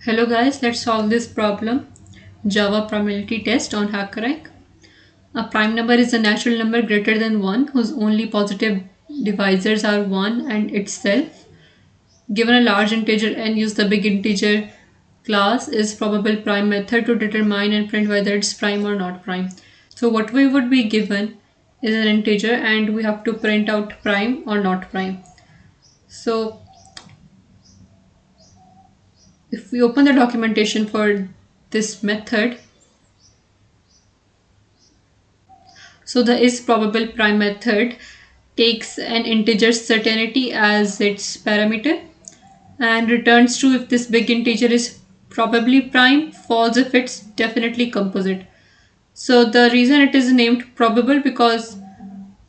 Hello guys, let's solve this problem. Java probability test on HackerRank. A prime number is a natural number greater than 1 whose only positive divisors are 1 and itself. Given a large integer and use the big integer class is probable prime method to determine and print whether it's prime or not prime. So what we would be given is an integer and we have to print out prime or not prime. So if we open the documentation for this method, so the is probable prime method takes an integer certainty as its parameter and returns true if this big integer is probably prime, false if it's definitely composite. So the reason it is named probable because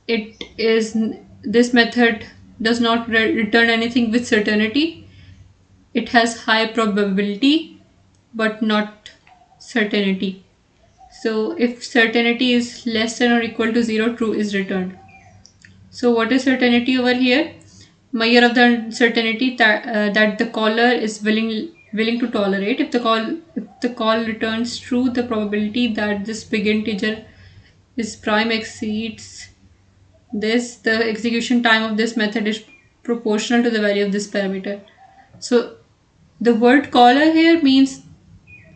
it is this method does not return anything with certainty. It has high probability but not certainty. So if certainty is less than or equal to 0, true is returned. So what is certainty over here? Measure of the uncertainty that the caller is willing to tolerate. If the call returns true, the probability that this big integer is prime exceeds this. The execution time of this method is proportional to the value of this parameter. So the word caller here means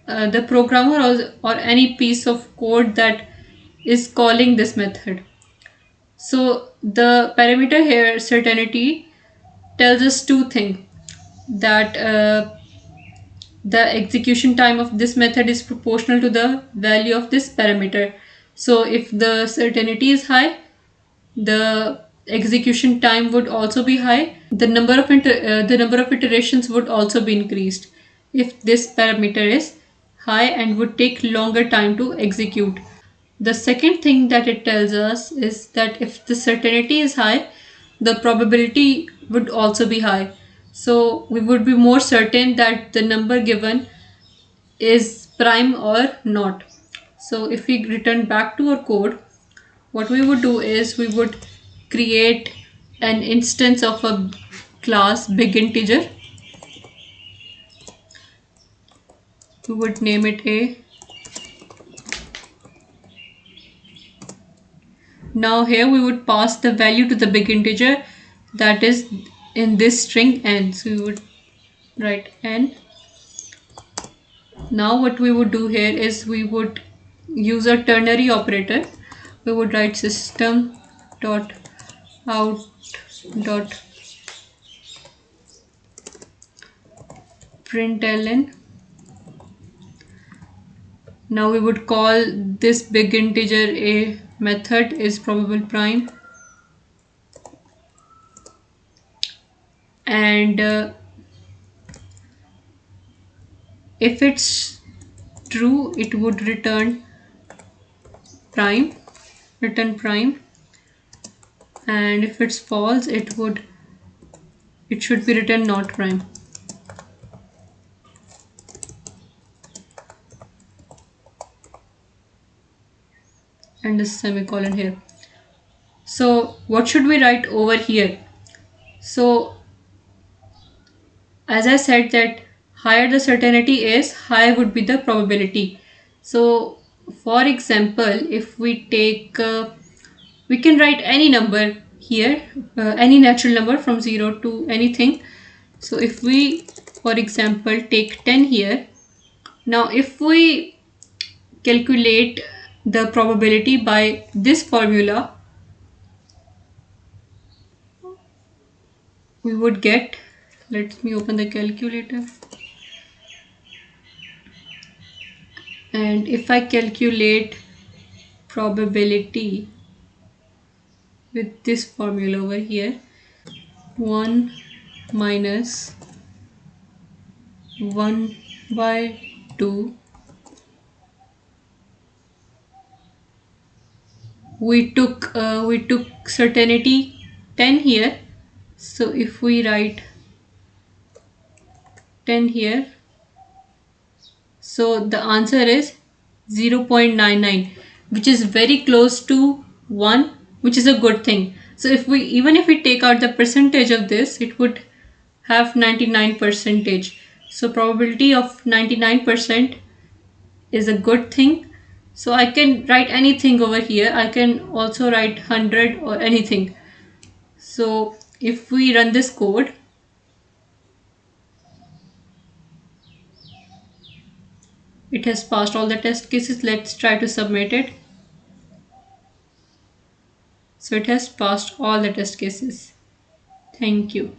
the programmer or any piece of code that is calling this method. So the parameter here, certainty, tells us two things, that the execution time of this method is proportional to the value of this parameter. So if the certainty is high, the execution time would also be high. The number of iterations would also be increased if this parameter is high and would take longer time to execute. The second thing that it tells us is that if the certainty is high, the probability would also be high. So we would be more certain that the number given is prime or not. So if we return back to our code, what we would do is we would create an instance of a class big integer. We would name it A. Now here we would pass the value to the big integer that is in this string n. So we would write n. Now what we would do here is we would use a ternary operator. We would write system dot out dot println. Now we would call this big integer a method is probable prime, and if it's true it would return prime, and if it's false it should be written not prime. And a semicolon here. So what should we write over here? So as I said that higher the certainty is, higher would be the probability. So for example, if we take we can write any number here, any natural number from 0 to anything. So if we, for example, take 10 here, now if we calculate the probability by this formula, we would get, let me open the calculator, and if I calculate probability with this formula over here, 1 minus 1 by 2, we took certainty 10 here. So if we write 10 here, so the answer is 0.99, which is very close to 1, which is a good thing. So if we take out the percentage of this, it would have 99 percentage. So probability of 99% is a good thing. So I can write anything over here. I can also write 100 or anything. So if we run this code, it has passed all the test cases. Let's try to submit it. So it has passed all the test cases. Thank you.